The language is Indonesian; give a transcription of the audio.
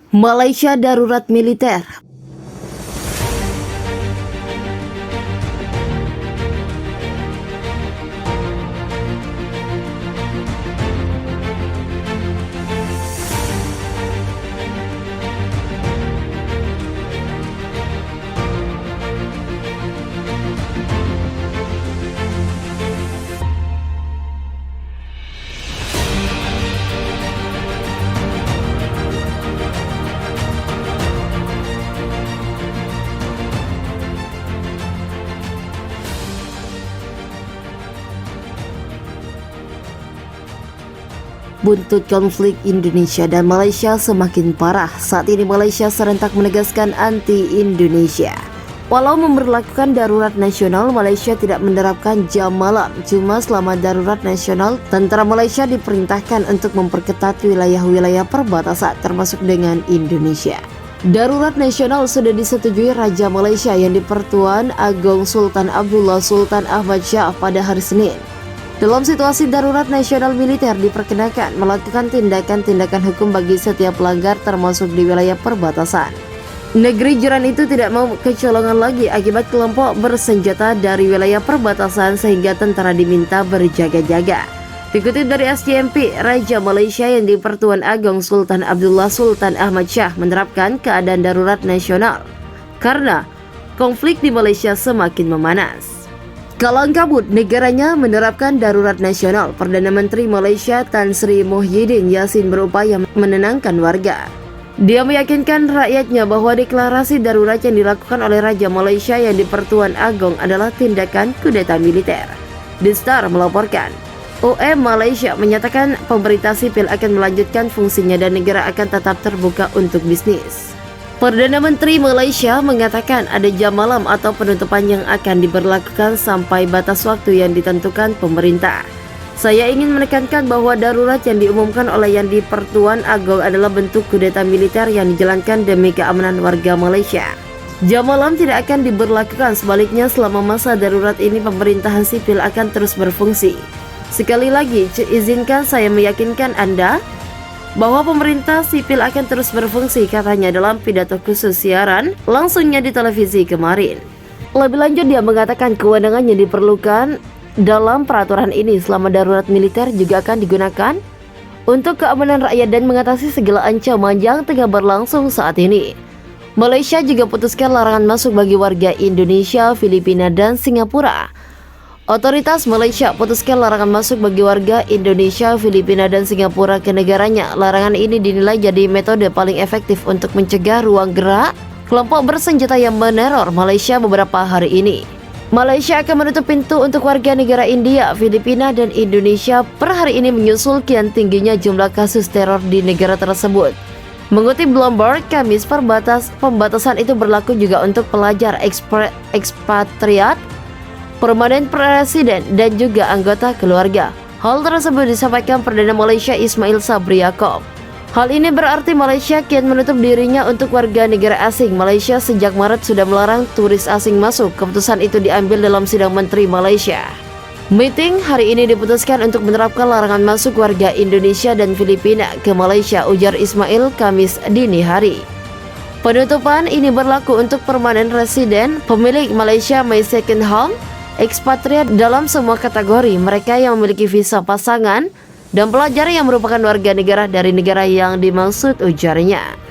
Malaysia darurat militer. Buntut konflik Indonesia dan Malaysia semakin parah. Saat ini Malaysia serentak menegaskan anti-Indonesia. Walau memberlakukan darurat nasional, Malaysia tidak menerapkan jam malam. Cuma selama darurat nasional, tentara Malaysia diperintahkan untuk memperketat wilayah-wilayah perbatasan termasuk dengan Indonesia. Darurat nasional sudah disetujui Raja Malaysia yang di-Pertuan Agong Sultan Abdullah Sultan Ahmad Shah pada hari Senin. Dalam situasi darurat nasional, militer diperkenakan melakukan tindakan-tindakan hukum bagi setiap pelanggar termasuk di wilayah perbatasan. Negeri jiran itu tidak mau kecolongan lagi akibat kelompok bersenjata dari wilayah perbatasan sehingga tentara diminta berjaga-jaga. Dikutip dari SCMP, Raja Malaysia yang di-Pertuan Agong Sultan Abdullah Sultan Ahmad Shah menerapkan keadaan darurat nasional karena konflik di Malaysia semakin memanas. Kalang kabut, negaranya menerapkan darurat nasional. Perdana Menteri Malaysia Tan Sri Muhyiddin Yassin berupaya menenangkan warga. Dia meyakinkan rakyatnya bahwa deklarasi darurat yang dilakukan oleh Raja Malaysia yang di-Pertuan Agong adalah tindakan kudeta militer. The Star melaporkan, OM Malaysia menyatakan pemerintah sipil akan melanjutkan fungsinya dan negara akan tetap terbuka untuk bisnis. Perdana Menteri Malaysia mengatakan ada jam malam atau penutupan yang akan diberlakukan sampai batas waktu yang ditentukan pemerintah. Saya ingin menekankan bahwa darurat yang diumumkan oleh yang di-Pertuan Agong adalah bentuk kudeta militer yang dijalankan demi keamanan warga Malaysia. Jam malam tidak akan diberlakukan, sebaliknya selama masa darurat ini pemerintahan sipil akan terus berfungsi. Sekali lagi, izinkan saya meyakinkan Anda bahwa pemerintah sipil akan terus berfungsi, katanya dalam pidato khusus siaran langsungnya di televisi kemarin. Lebih lanjut, dia mengatakan kewenangan yang diperlukan dalam peraturan ini selama darurat militer juga akan digunakan untuk keamanan rakyat dan mengatasi segala ancaman yang tengah berlangsung saat ini. Malaysia juga putuskan larangan masuk bagi warga Indonesia, Filipina, dan Singapura. Otoritas Malaysia putuskan larangan masuk bagi warga Indonesia, Filipina, dan Singapura ke negaranya. Larangan ini dinilai jadi metode paling efektif untuk mencegah ruang gerak kelompok bersenjata yang meneror Malaysia beberapa hari ini. Malaysia akan menutup pintu untuk warga negara India, Filipina, dan Indonesia per hari ini menyusul kian tingginya jumlah kasus teror di negara tersebut. Mengutip Bloomberg, Kamis pembatasan itu berlaku juga untuk pelajar ekspatriat, permanen presiden, dan juga anggota keluarga. Hal tersebut disampaikan Perdana Malaysia Ismail Sabri Yaakob. Hal ini berarti Malaysia kian menutup dirinya untuk warga negara asing. Malaysia sejak Maret sudah melarang turis asing masuk. Keputusan itu diambil dalam sidang Menteri Malaysia. Meeting hari ini diputuskan untuk menerapkan larangan masuk warga Indonesia dan Filipina ke Malaysia, ujar Ismail Kamis dini hari. Penutupan ini berlaku untuk permanen residen, pemilik Malaysia My Second Home, ekspatriat dalam semua kategori, mereka yang memiliki visa pasangan, dan pelajar yang merupakan warga negara dari negara yang dimaksud, ujarnya.